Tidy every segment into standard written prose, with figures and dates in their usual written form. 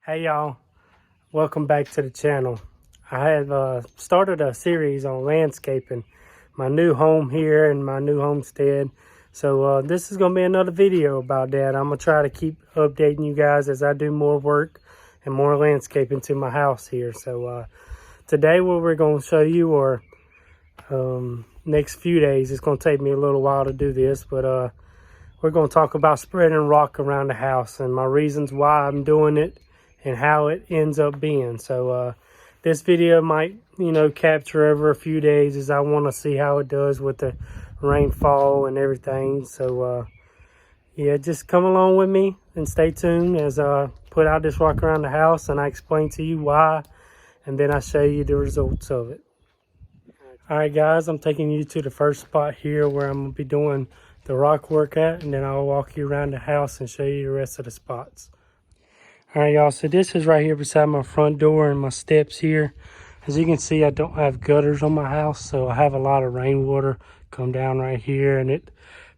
Hey y'all, welcome back to the channel. I have started a series on landscaping my new home here in my new homestead. So this is going to be another video about that. I'm going to try to keep updating you guys as I do more work and more landscaping to my house here. So today what we're going to show you, or next few days, it's going to take me a little while to do this, but we're going to talk about spreading rock around the house and my reasons why I'm doing it and how it ends up being. So this video might, capture over a few days, as I want to see how it does with the rainfall and everything. So yeah, just come along with me and stay tuned as I put out this rock around the house and I explain to you why, and then I show you the results of it. All right guys, I'm taking you to the first spot here where I'm going to be doing the rock work at, and then I'll walk you around the house and show you the rest of the spots. All right, y'all, so this is right here beside my front door and my steps here. As you can see, I don't have gutters on my house, so I have a lot of rainwater come down right here, and it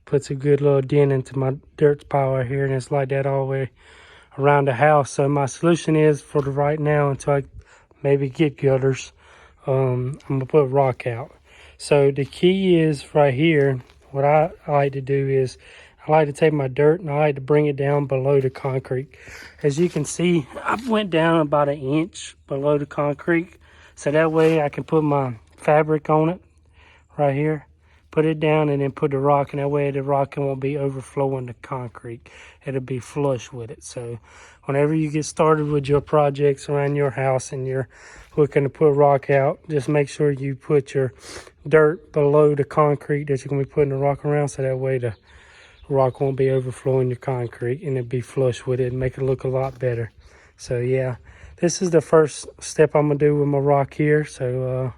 puts a good little dent into my dirt pile right here, and it's like that all the way around the house. So my solution is, for the right now, until I maybe get gutters, I'm gonna put rock out. So the key is right here. What I like to do is I like to take my dirt and I like to bring it down below the concrete. As you can see, I went down about 1 inch below the concrete, so that way I can put my fabric on it right here, put it down, and then put the rock, and that way the rock won't be overflowing the concrete. It'll be flush with it. So whenever you get started with your projects around your house and you're looking to put rock out, just make sure you put your dirt below the concrete that you're going to be putting the rock around, so that way the rock won't be overflowing your concrete and it'll be flush with it and make it look a lot better. So yeah, this is the first step I'm gonna do with my rock here. So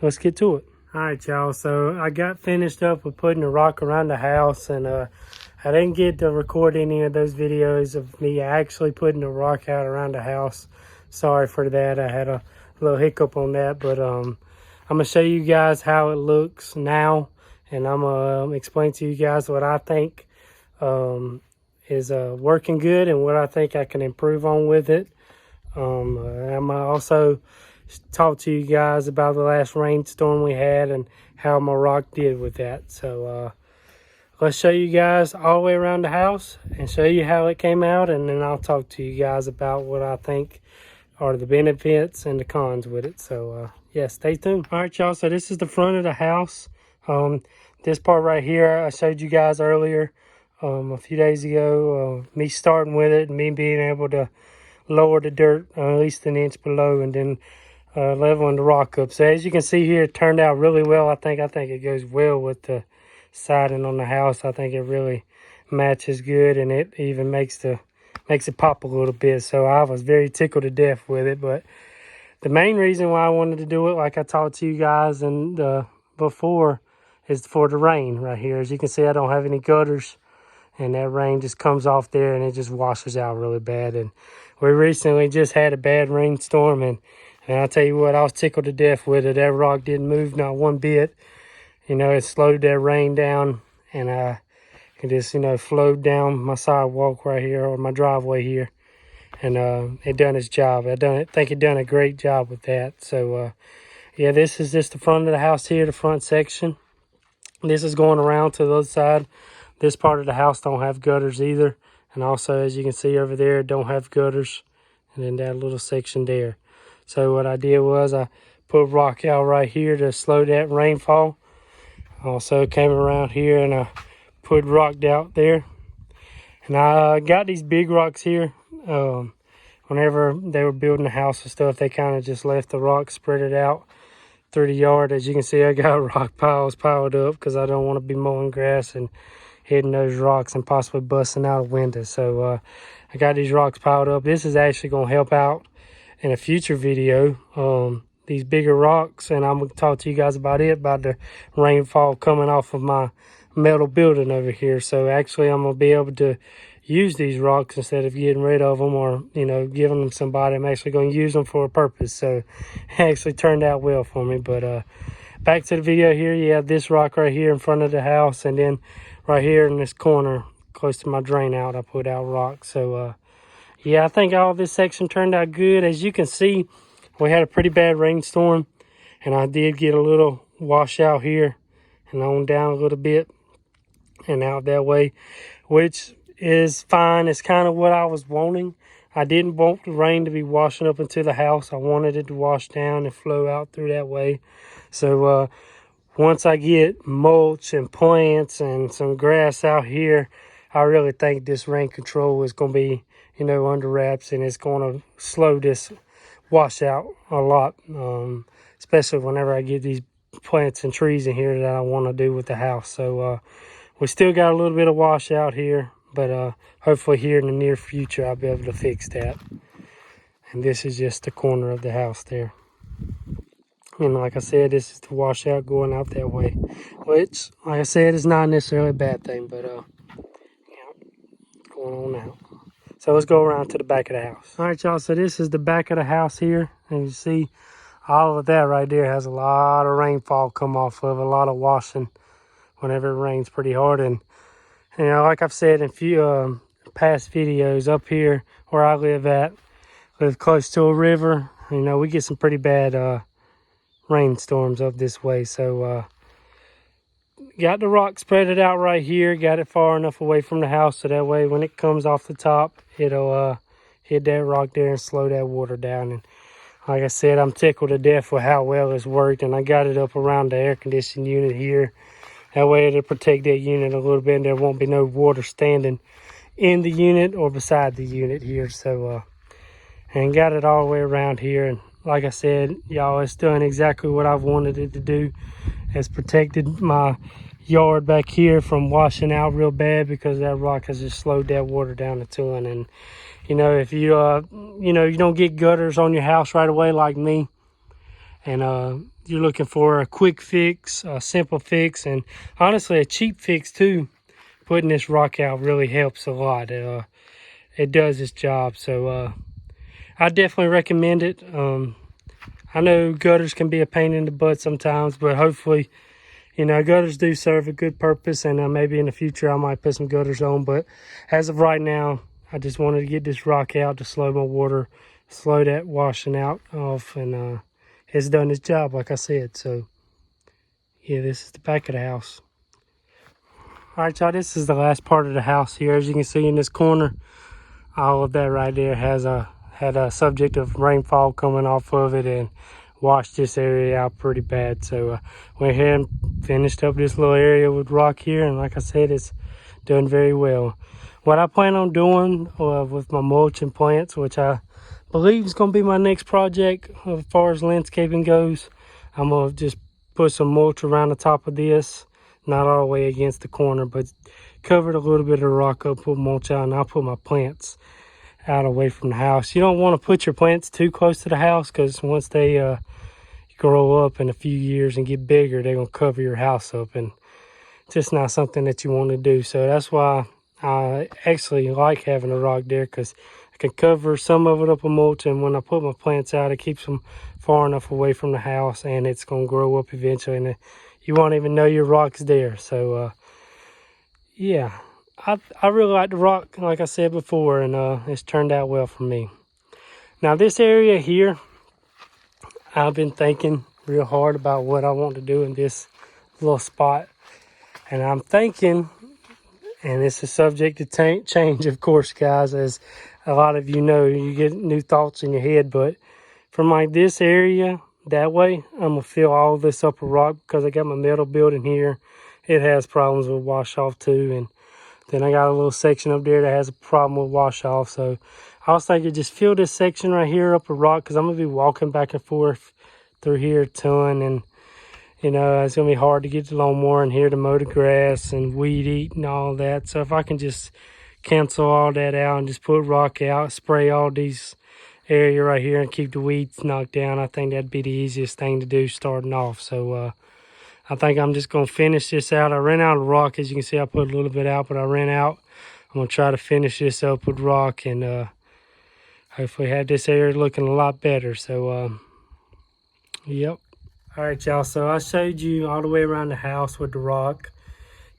let's get to it. All right, y'all, so I got finished up with putting the rock around the house, and I didn't get to record any of those videos of me actually putting the rock out around the house. Sorry for that, I had a little hiccup on that, but I'm gonna show you guys how it looks now, and I'm gonna explain to you guys what I think is working good and what I think I can improve on with it. I'm gonna also talk to you guys about the last rainstorm we had and how my rock did with that. So let's show you guys all the way around the house and show you how it came out, and then I'll talk to you guys about what I think are the benefits and the cons with it. So yeah, stay tuned. All right, y'all, so this is the front of the house. This part right here I showed you guys earlier a few days ago, me starting with it and me being able to lower the dirt at least 1 inch below, and then leveling the rock up. So as you can see here, it turned out really well. I think it goes well with the siding on the house. I think it really matches good, and it even makes it pop a little bit. So I was very tickled to death with it. But the main reason why I wanted to do it, like I talked to you guys and before, is for the rain right here. As you can see, I don't have any gutters, and that rain just comes off there and it just washes out really bad. And we recently just had a bad rainstorm, and I'll tell you what, I was tickled to death with it. That rock didn't move not one bit. It slowed that rain down, and it just, flowed down my sidewalk right here, or my driveway here. And it done its job. I think it done a great job with that. So yeah, this is just the front of the house here, the front section. This is going around to the other side. This part of the house don't have gutters either. And also, as you can see over there, it don't have gutters. And then that little section there. So what I did was I put rock out right here to slow that rainfall. Also came around here and I put rock out there. And I got these big rocks here. Whenever they were building the house and stuff, they kind of just left the rock spread it out through the yard. As you can see, I got rock piles piled up because I don't want to be mowing grass and hitting those rocks and possibly busting out a window. So I got these rocks piled up. This is actually going to help out in a future video, these bigger rocks, and I'm going to talk to you guys about the rainfall coming off of my metal building over here. So actually I'm going to be able to use these rocks instead of getting rid of them or giving them somebody. I'm actually going to use them for a purpose. So it actually turned out well for me. But back to the video here. You have this rock right here in front of the house, and then right here in this corner close to my drain out, I put out rocks. So yeah, I think all this section turned out good. As you can see, we had a pretty bad rainstorm, and I did get a little washout here and on down a little bit and out that way, which is fine. It's kind of what I was wanting. I didn't want the rain to be washing up into the house. I wanted it to wash down and flow out through that way. So once I get mulch and plants and some grass out here, I really think this rain control is going to be, under wraps, and it's going to slow this washout a lot, especially whenever I get these plants and trees in here that I want to do with the house. So we still got a little bit of washout here, but hopefully here in the near future I'll be able to fix that. And this is just the corner of the house there. And like I said, this is the washout going out that way, which, like I said, is not necessarily a bad thing, but going on now. So let's go around to the back of the house. All right, y'all, so this is the back of the house here. And you see all of that right there has a lot of rainfall come off of, a lot of washing whenever it rains pretty hard. And, like I've said in a few past videos, up here where I live close to a river. We get some pretty bad rainstorms up this way. So got the rock spread it out right here, got it far enough away from the house so that way when it comes off the top, it'll hit that rock there and slow that water down. And like I said, I'm tickled to death with how well it's worked, and I got it up around the air conditioning unit here. That way it'll protect that unit a little bit, and there won't be no water standing in the unit or beside the unit here. So and got it all the way around here, and like I said, y'all, it's done exactly what I've wanted it to do. It's protected my yard back here from washing out real bad because that rock has just slowed that water down a ton. And if you you don't get gutters on your house right away like me, and you're looking for a quick fix, a simple fix, and honestly a cheap fix too, putting this rock out really helps a lot. It does its job. So I definitely recommend it. I know gutters can be a pain in the butt sometimes, but hopefully, gutters do serve a good purpose, and maybe in the future I might put some gutters on. But as of right now, I just wanted to get this rock out to slow my water, slow that washing out off, and it's done its job, like I said. So, yeah, this is the back of the house. All right, y'all, this is the last part of the house here. As you can see in this corner, all of that right there had a subject of rainfall coming off of it and washed this area out pretty bad. So went ahead and finished up this little area with rock here, and like I said, it's done very well. What I plan on doing with my mulch and plants, which I believe is going to be my next project as far as landscaping goes, I'm going to just put some mulch around the top of this, not all the way against the corner, but covered a little bit of the rock up, put mulch out, and I'll put my plants out away from the house. You don't want to put your plants too close to the house, because once they grow up in a few years and get bigger, they're going to cover your house up, and it's just not something that you want to do. So that's why I actually like having a rock there, because I can cover some of it up with mulch, and when I put my plants out, it keeps them far enough away from the house, and it's going to grow up eventually, and you won't even know your rock's there. So yeah, I really like the rock, like I said before, and it's turned out well for me. Now this area here, I've been thinking real hard about what I want to do in this little spot. And I'm thinking, and it's a subject to change, of course, guys, as a lot of you know, you get new thoughts in your head. But from like this area, that way, I'm going to fill all this up with rock, because I got my metal building here. It has problems with wash off too. And then I got a little section up there that has a problem with wash off. So I was thinking just fill this section right here up with rock, because I'm going to be walking back and forth through here a ton. And, it's going to be hard to get the lawnmower in here to mow the grass and weed eat and all that. So if I can just cancel all that out and just put rock out, spray all these area right here and keep the weeds knocked down, I think that'd be the easiest thing to do starting off. So I think I'm just going to finish this out. I ran out of rock. As you can see, I put a little bit out, but I ran out. I'm going to try to finish this up with rock, and hopefully have this area looking a lot better. So, yep. All right, y'all. So I showed you all the way around the house with the rock.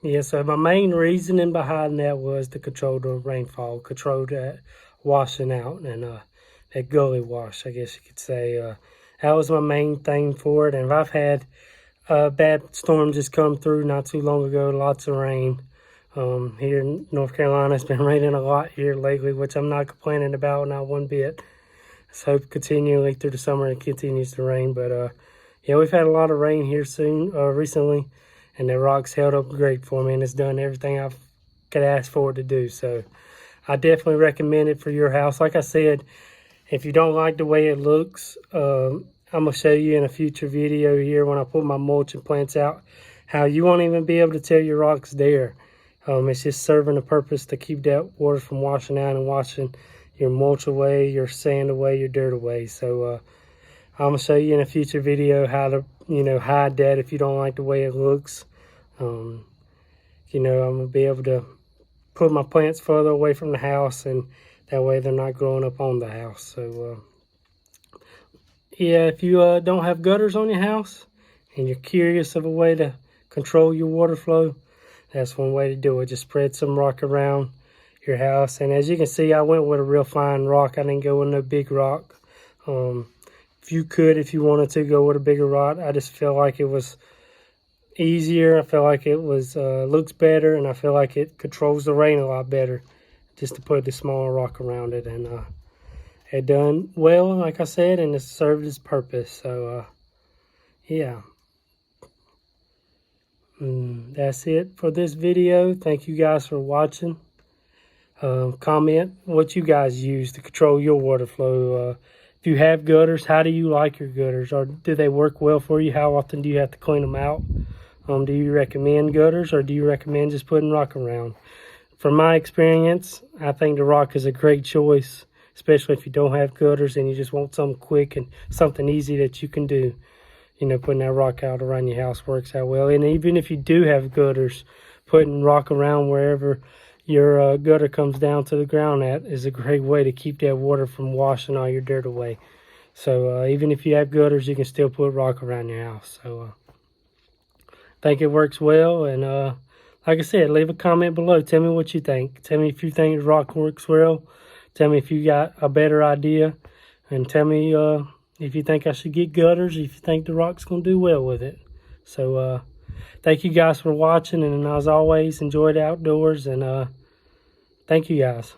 Yeah, so my main reasoning behind that was to control the rainfall, control that washing out, and that gully wash, I guess you could say. That was my main thing for it. And I've had a bad storm just come through not too long ago, lots of rain. Here in North Carolina, it's been raining a lot here lately, which I'm not complaining about, not one bit. Let's hope continually through the summer it continues to rain. But yeah, we've had a lot of rain here recently, and the rock's held up great for me, and it's done everything I could ask for it to do. So I definitely recommend it for your house. Like I said, if you don't like the way it looks, I'm going to show you in a future video here when I put my mulch and plants out how you won't even be able to tell your rock's there. It's just serving a purpose to keep that water from washing out and washing your mulch away, your sand away, your dirt away. So I'm going to show you in a future video how to, hide that if you don't like the way it looks. I'm going to be able to put my plants further away from the house, and that way they're not growing up on the house. So yeah, if you don't have gutters on your house and you're curious of a way to control your water flow, that's one way to do it. Just spread some rock around your house. And as you can see, I went with a real fine rock. I didn't go with no big rock. If you wanted to go with a bigger rock, I just feel like it was easier. I feel like it was looks better, and I feel like it controls the rain a lot better just to put the smaller rock around it. And it done well, like I said, and it served its purpose. So yeah. That's it for this video. Thank you guys for watching. Comment what you guys use to control your water flow. If you have gutters, how do you like your gutters? Or do they work well for you? How often do you have to clean them out? Do you recommend gutters, or do you recommend just putting rock around? From my experience, I think the rock is a great choice, especially if you don't have gutters and you just want something quick and something easy that you can do. Putting that rock out around your house works out well. And even if you do have gutters, putting rock around wherever your gutter comes down to the ground at is a great way to keep that water from washing all your dirt away. So even if you have gutters, you can still put rock around your house. So I think it works well. And like I said, leave a comment below. Tell me what you think. Tell me if you think the rock works well. Tell me if you got a better idea. And tell me if you think I should get gutters, if you think the rock's going to do well with it. So thank you guys for watching, and as always, enjoy the outdoors, and thank you guys.